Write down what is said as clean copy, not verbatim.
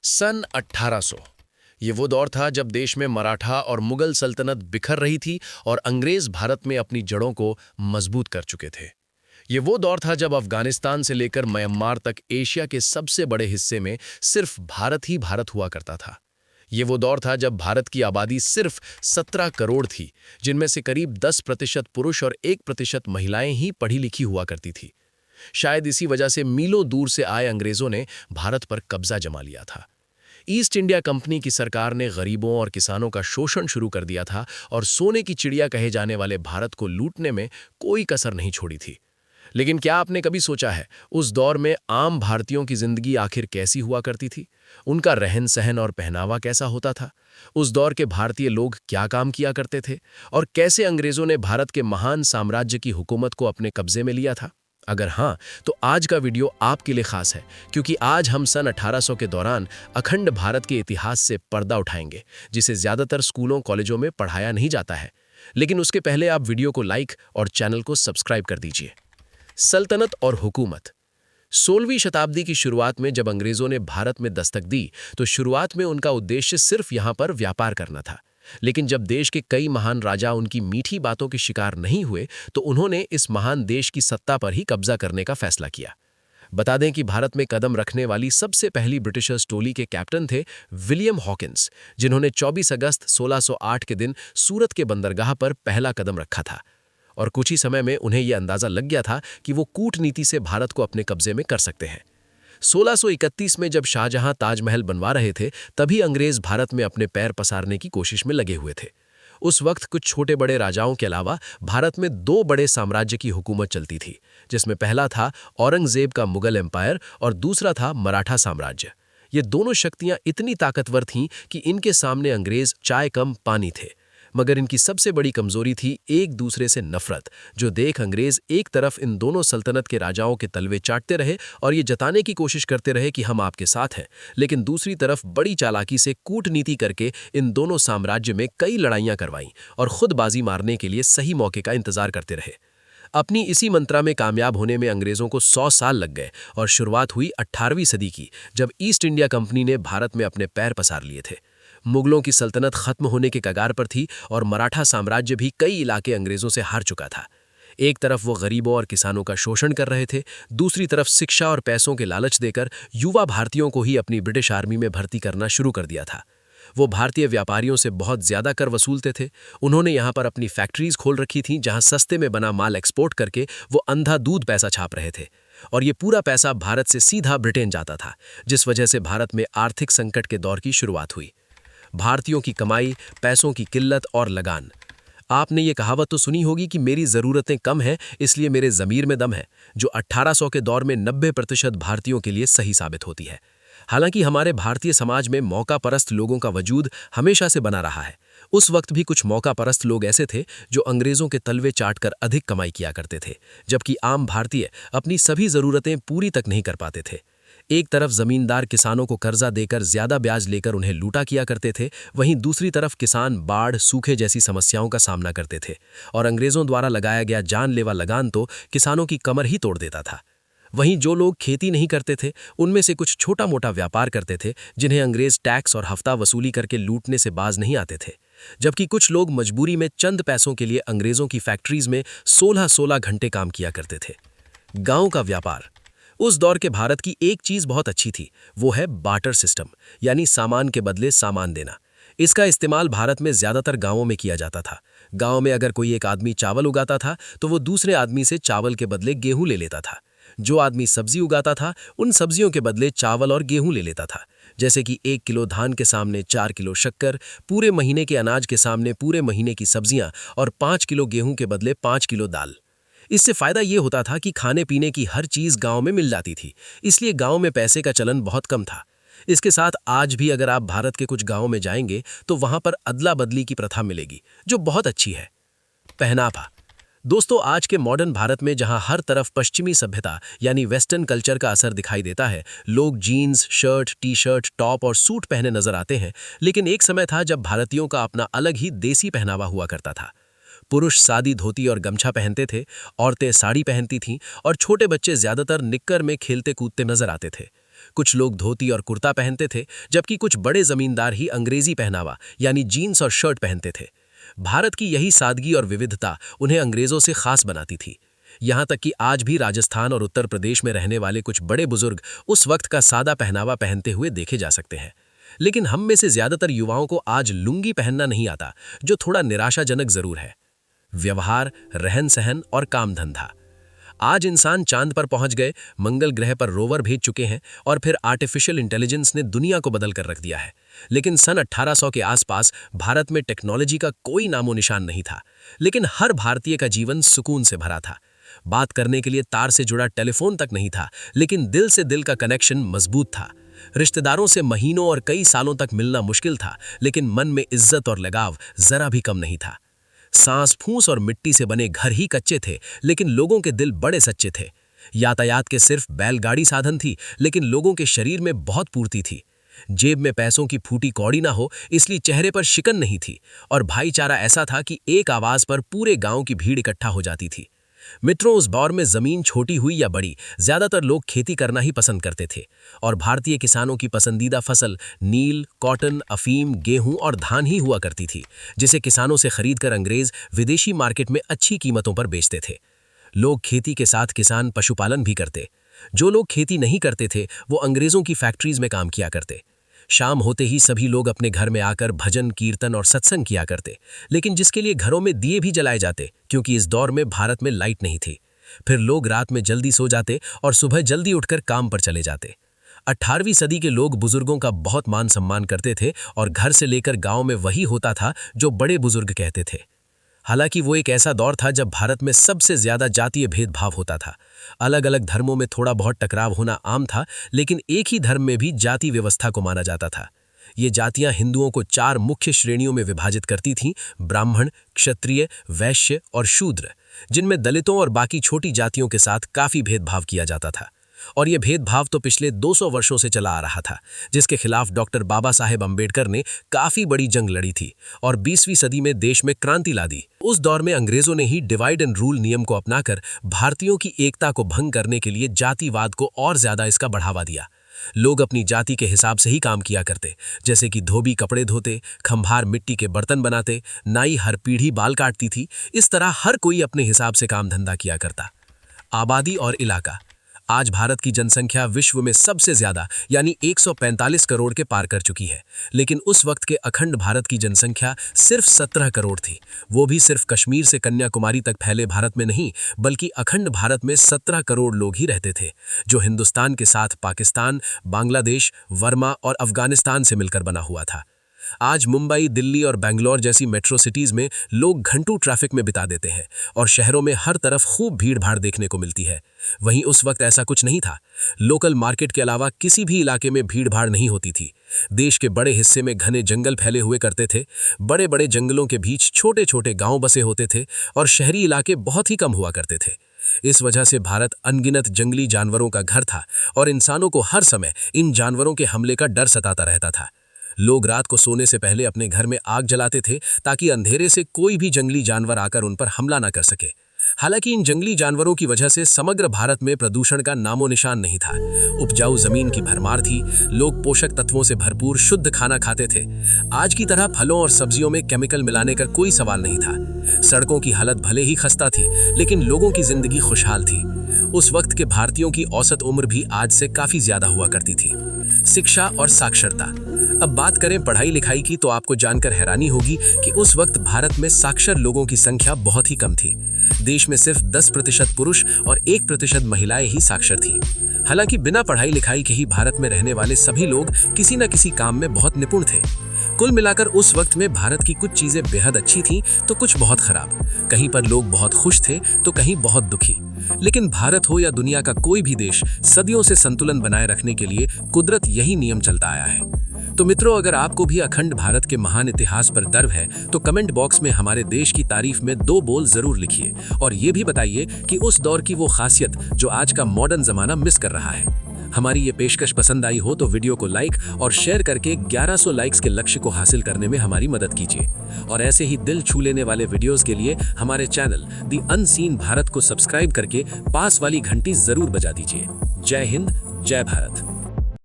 सन 1800। ये वो दौर था जब देश में मराठा और मुगल सल्तनत बिखर रही थी और अंग्रेज भारत में अपनी जड़ों को मजबूत कर चुके थे। ये वो दौर था जब अफगानिस्तान से लेकर म्यांमार तक एशिया के सबसे बड़े हिस्से में सिर्फ भारत ही भारत हुआ करता था। ये वो दौर था जब भारत की आबादी सिर्फ 17 करोड़ थी, जिनमें से करीब 10% पुरुष और 1% महिलाएं ही पढ़ी लिखी हुआ करती थी। शायद इसी वजह से मीलों दूर से आए अंग्रेजों ने भारत पर कब्जा जमा लिया था। ईस्ट इंडिया कंपनी की सरकार ने गरीबों और किसानों का शोषण शुरू कर दिया था और सोने की चिड़िया कहे जाने वाले भारत को लूटने में कोई कसर नहीं छोड़ी थी। लेकिन क्या आपने कभी सोचा है उस दौर में आम भारतीयों की जिंदगी आखिर कैसी हुआ करती थी? उनका रहन सहन और पहनावा कैसा होता था? उस दौर के भारतीय लोग क्या काम किया करते थे और कैसे अंग्रेजों ने भारत के महान साम्राज्य की हुकूमत को अपने कब्जे में लिया था? अगर हाँ, तो आज का वीडियो आपके लिए खास है, क्योंकि आज हम सन 1800 के दौरान अखंड भारत के इतिहास से पर्दा उठाएंगे, जिसे ज्यादातर स्कूलों कॉलेजों में पढ़ाया नहीं जाता है। लेकिन उसके पहले आप वीडियो को लाइक और चैनल को सब्सक्राइब कर दीजिए। सल्तनत और हुकूमत। 16वीं शताब्दी की शुरुआत में जब अंग्रेजों ने भारत में दस्तक दी, तो शुरुआत में उनका उद्देश्य सिर्फ यहां पर व्यापार करना था। लेकिन जब देश के कई महान राजा उनकी मीठी बातों के शिकार नहीं हुए, तो उन्होंने इस महान देश की सत्ता पर ही कब्जा करने का फैसला किया। बता दें कि भारत में कदम रखने वाली सबसे पहली ब्रिटिशर्स टोली के कैप्टन थे विलियम हॉकिंस, जिन्होंने 24 अगस्त 1608 के दिन सूरत के बंदरगाह पर पहला कदम रखा था। और कुछ ही समय में उन्हें यह अंदाजा लग गया था कि वो कूटनीति से भारत को अपने कब्जे में कर सकते हैं। 1631 में जब शाहजहां ताजमहल बनवा रहे थे, तभी अंग्रेज भारत में अपने पैर पसारने की कोशिश में लगे हुए थे। उस वक्त कुछ छोटे बड़े राजाओं के अलावा भारत में दो बड़े साम्राज्य की हुकूमत चलती थी, जिसमें पहला था औरंगजेब का मुगल एम्पायर और दूसरा था मराठा साम्राज्य। ये दोनों शक्तियां इतनी ताकतवर थीं कि इनके सामने अंग्रेज चाय कम पानी थे। मगर इनकी सबसे बड़ी कमजोरी थी एक दूसरे से नफरत, जो देख अंग्रेज एक तरफ इन दोनों सल्तनत के राजाओं के तलवे चाटते रहे और ये जताने की कोशिश करते रहे कि हम आपके साथ हैं, लेकिन दूसरी तरफ बड़ी चालाकी से कूटनीति करके इन दोनों साम्राज्य में कई लड़ाइयां करवाईं और खुद बाजी मारने के लिए सही मौके का इंतजार करते रहे। अपनी इसी मंत्रा में कामयाब होने में अंग्रेजों को 100 साल लग गए और शुरुआत हुई 18वीं सदी की, जब ईस्ट इंडिया कंपनी ने भारत में अपने पैर पसार लिए थे। मुगलों की सल्तनत खत्म होने के कगार पर थी और मराठा साम्राज्य भी कई इलाके अंग्रेजों से हार चुका था। एक तरफ वो गरीबों और किसानों का शोषण कर रहे थे, दूसरी तरफ शिक्षा और पैसों के लालच देकर युवा भारतीयों को ही अपनी ब्रिटिश आर्मी में भर्ती करना शुरू कर दिया था। वो भारतीय व्यापारियों से बहुत ज्यादा कर वसूलते थे। उन्होंने यहाँ पर अपनी फैक्ट्रीज खोल रखी थीं, जहाँ सस्ते में बना माल एक्सपोर्ट करके वो अंधाधुंध पैसा छाप रहे थे और ये पूरा पैसा भारत से सीधा ब्रिटेन जाता था, जिस वजह से भारत में आर्थिक संकट के दौर की शुरुआत हुई। भारतीयों की कमाई, पैसों की किल्लत और लगान। आपने ये कहावत तो सुनी होगी कि मेरी ज़रूरतें कम हैं, इसलिए मेरे ज़मीर में दम है, जो 1800 के दौर में 90% भारतीयों के लिए सही साबित होती है। हालांकि हमारे भारतीय समाज में मौका परस्त लोगों का वजूद हमेशा से बना रहा है। उस वक्त भी कुछ मौका परस्त लोग ऐसे थे जो अंग्रेजों के तलवे चाटकर अधिक कमाई किया करते थे, जबकि आम भारतीय अपनी सभी ज़रूरतें पूरी तक नहीं कर पाते थे। एक तरफ जमींदार किसानों को कर्जा देकर ज्यादा ब्याज लेकर उन्हें लूटा किया करते थे, वहीं दूसरी तरफ किसान बाढ़, सूखे जैसी समस्याओं का सामना करते थे और अंग्रेजों द्वारा लगाया गया जानलेवा लगान तो किसानों की कमर ही तोड़ देता था। वहीं जो लोग खेती नहीं करते थे, उनमें से कुछ छोटा मोटा व्यापार करते थे, जिन्हें अंग्रेज टैक्स और हफ्ता वसूली करके लूटने से बाज नहीं आते थे, जबकि कुछ लोग मजबूरी में चंद पैसों के लिए अंग्रेजों की फैक्ट्रीज में 16-16 घंटे काम किया करते थे। गांव का व्यापार। उस दौर के भारत की एक चीज बहुत अच्छी थी, वो है बार्टर सिस्टम, यानी सामान के बदले सामान देना। इसका इस्तेमाल भारत में ज्यादातर गांवों में किया जाता था। गांव में अगर कोई एक आदमी चावल उगाता था, तो वो दूसरे आदमी से चावल के बदले गेहूं ले लेता था। जो आदमी सब्जी उगाता था, उन सब्जियों के बदले चावल और गेहूं ले लेता था। जैसे कि 1 किलो धान के सामने 4 किलो शक्कर, पूरे महीने के अनाज के सामने पूरे महीने की सब्जियां और 5 किलो गेहूं के बदले 5 किलो दाल। इससे फायदा ये होता था कि खाने पीने की हर चीज गांव में मिल जाती थी, इसलिए गांव में पैसे का चलन बहुत कम था। इसके साथ आज भी अगर आप भारत के कुछ गांवों में जाएंगे, तो वहां पर अदला बदली की प्रथा मिलेगी, जो बहुत अच्छी है। पहनावा। दोस्तों, आज के मॉडर्न भारत में जहां हर तरफ पश्चिमी सभ्यता यानी वेस्टर्न कल्चर का असर दिखाई देता है, लोग jeans, shirt, T shirt, top और सूट पहने नजर आते हैं, लेकिन एक समय था जब भारतीयों का अपना अलग ही देसी पहनावा हुआ करता था। पुरुष सादी धोती और गमछा पहनते थे, औरतें साड़ी पहनती थीं और छोटे बच्चे ज्यादातर निक्कर में खेलते कूदते नजर आते थे। कुछ लोग धोती और कुर्ता पहनते थे, जबकि कुछ बड़े जमींदार ही अंग्रेजी पहनावा यानी जीन्स और शर्ट पहनते थे। भारत की यही सादगी और विविधता उन्हें अंग्रेजों से खास बनाती थी। यहाँ तक कि आज भी राजस्थान और उत्तर प्रदेश में रहने वाले कुछ बड़े बुजुर्ग उस वक्त का सादा पहनावा पहनते हुए देखे जा सकते हैं। लेकिन हम में से ज्यादातर युवाओं को आज लुंगी पहनना नहीं आता, जो थोड़ा निराशाजनक जरूर है। व्यवहार, रहन सहन और काम धंधा। आज इंसान चांद पर पहुंच गए, मंगल ग्रह पर रोवर भेज चुके हैं और फिर आर्टिफिशियल इंटेलिजेंस ने दुनिया को बदल कर रख दिया है। लेकिन सन 1800 के आसपास भारत में टेक्नोलॉजी का कोई नामो निशान नहीं था, लेकिन हर भारतीय का जीवन सुकून से भरा था। बात करने के लिए तार से जुड़ा टेलीफोन तक नहीं था, लेकिन दिल से दिल का कनेक्शन मजबूत था। रिश्तेदारों से महीनों और कई सालों तक मिलना मुश्किल था, लेकिन मन में इज्जत और लगाव जरा भी कम नहीं था। सांस फूस और मिट्टी से बने घर ही कच्चे थे, लेकिन लोगों के दिल बड़े सच्चे थे। यातायात के सिर्फ बैलगाड़ी साधन थी, लेकिन लोगों के शरीर में बहुत पूर्ति थी। जेब में पैसों की फूटी कौड़ी ना हो, इसलिए चेहरे पर शिकन नहीं थी, और भाईचारा ऐसा था कि एक आवाज पर पूरे गांव की भीड़ इकट्ठा हो जाती थी। मित्रों, उस दौर में जमीन छोटी हुई या बड़ी, ज्यादातर लोग खेती करना ही पसंद करते थे, और भारतीय किसानों की पसंदीदा फसल नील, कॉटन, अफीम, गेहूं और धान ही हुआ करती थी, जिसे किसानों से खरीदकर अंग्रेज विदेशी मार्केट में अच्छी कीमतों पर बेचते थे। लोग खेती के साथ किसान पशुपालन भी करते। जो लोग खेती नहीं करते थे, वो अंग्रेजों की फैक्ट्रीज में काम किया करते। शाम होते ही सभी लोग अपने घर में आकर भजन, कीर्तन और सत्संग किया करते, लेकिन जिसके लिए घरों में दिए भी जलाए जाते, क्योंकि इस दौर में भारत में लाइट नहीं थी। फिर लोग रात में जल्दी सो जाते और सुबह जल्दी उठकर काम पर चले जाते। 18वीं सदी के लोग बुजुर्गों का बहुत मान सम्मान करते थे, और घर से लेकर गांव में वही होता था जो बड़े बुजुर्ग कहते थे। हालांकि वो एक ऐसा दौर था जब भारत में सबसे ज्यादा जातीय भेदभाव होता था। अलग अलग धर्मों में थोड़ा बहुत टकराव होना आम था, लेकिन एक ही धर्म में भी जाति व्यवस्था को माना जाता था। ये जातियां हिंदुओं को 4 मुख्य श्रेणियों में विभाजित करती थीं: ब्राह्मण, क्षत्रिय, वैश्य और शूद्र, जिनमें दलितों और बाकी छोटी जातियों के साथ काफी भेदभाव किया जाता था। और यह भेदभाव तो पिछले 200 वर्षों से चला आ रहा था, जिसके खिलाफ डॉक्टर बाबा साहेब अंबेडकर ने काफी बड़ी जंग लड़ी थी और 20वीं सदी में देश में क्रांति ला दी। उस दौर में अंग्रेजों ने ही डिवाइड एंड रूल नियम को अपनाकर भारतीयों की एकता को भंग करने के लिए जातिवाद को और ज्यादा इसका बढ़ावा दिया। लोग अपनी जाति के हिसाब से ही काम किया करते, जैसे कि धोबी कपड़े धोते, खंभार मिट्टी के बर्तन बनाते, नाई हर पीढ़ी बाल काटती थी। इस तरह हर कोई अपने हिसाब से काम धंधा किया करता। आबादी और इलाका। आज भारत की जनसंख्या विश्व में सबसे ज्यादा यानी 145 करोड़ के पार कर चुकी है, लेकिन उस वक्त के अखंड भारत की जनसंख्या सिर्फ 17 करोड़ थी। वो भी सिर्फ कश्मीर से कन्याकुमारी तक फैले भारत में नहीं, बल्कि अखंड भारत में 17 करोड़ लोग ही रहते थे, जो हिंदुस्तान के साथ पाकिस्तान, बांग्लादेश, वर्मा और अफगानिस्तान से मिलकर बना हुआ था। आज मुंबई, दिल्ली और बेंगलोर जैसी मेट्रो सिटीज में लोग घंटों ट्रैफिक में बिता देते हैं, और शहरों में हर तरफ खूब भीड़ भाड़ देखने को मिलती है। वहीं उस वक्त ऐसा कुछ नहीं था। लोकल मार्केट के अलावा किसी भी इलाके में भीड़ भाड़ नहीं होती थी। देश के बड़े हिस्से में घने जंगल फैले हुए करते थे। बड़े बड़े जंगलों के बीच छोटे छोटे गांव बसे होते थे, और शहरी इलाके बहुत ही कम हुआ करते थे। इस वजह से भारत अनगिनत जंगली जानवरों का घर था, और इंसानों को हर समय इन जानवरों के हमले का डर सताता रहता था। लोग रात को सोने से पहले अपने घर में आग जलाते थे, ताकि अंधेरे से कोई भी जंगली जानवर आकर उन पर हमला न कर सके। हालांकि इन जंगली जानवरों की वजह से समग्र भारत में प्रदूषण का नामो निशान नहीं था। उपजाऊ जमीन की भरमार थी, लोग पोषक तत्वों से भरपूर शुद्ध खाना खाते थे। आज की तरह फलों और सब्जियों में केमिकल मिलाने का कोई सवाल नहीं था। सड़कों की हालत भले ही खस्ता थी, लेकिन लोगों की जिंदगी खुशहाल थी। उस वक्त के भारतीयों की औसत उम्र भी आज से काफी ज्यादा हुआ करती थी। शिक्षा और साक्षरता। अब बात करें पढ़ाई लिखाई की, तो आपको जानकर हैरानी होगी कि उस वक्त भारत में साक्षर लोगों की संख्या बहुत ही कम थी। देश में सिर्फ 10% पुरुष और 1% महिलाएं ही साक्षर थीं। हालांकि बिना पढ़ाई लिखाई के ही भारत में रहने वाले सभी लोग किसी न किसी काम में बहुत निपुण थे। कुल मिलाकर उस वक्त में भारत की कुछ चीजें बेहद अच्छी थीं, तो कुछ बहुत खराब। कहीं पर लोग बहुत खुश थे, तो कहीं बहुत दुखी। लेकिन भारत हो या दुनिया का कोई भी देश, सदियों से संतुलन बनाए रखने के लिए कुदरत यही नियम चलता आया है। तो मित्रों, अगर आपको भी अखंड भारत के महान इतिहास पर गर्व है, तो कमेंट बॉक्स में हमारे देश की तारीफ में 2 बोल जरूर लिखिए, और ये भी बताइए कि उस दौर की वो खासियत जो आज का मॉडर्न जमाना मिस कर रहा है। हमारी ये पेशकश पसंद आई हो तो वीडियो को लाइक और शेयर करके 1100 लाइक्स के लक्ष्य को हासिल करने में हमारी मदद कीजिए। और ऐसे ही दिल छू लेने वाले वीडियोस के लिए हमारे चैनल दी अनसीन भारत को सब्सक्राइब करके पास वाली घंटी जरूर बजा दीजिए। जय हिंद, जय भारत।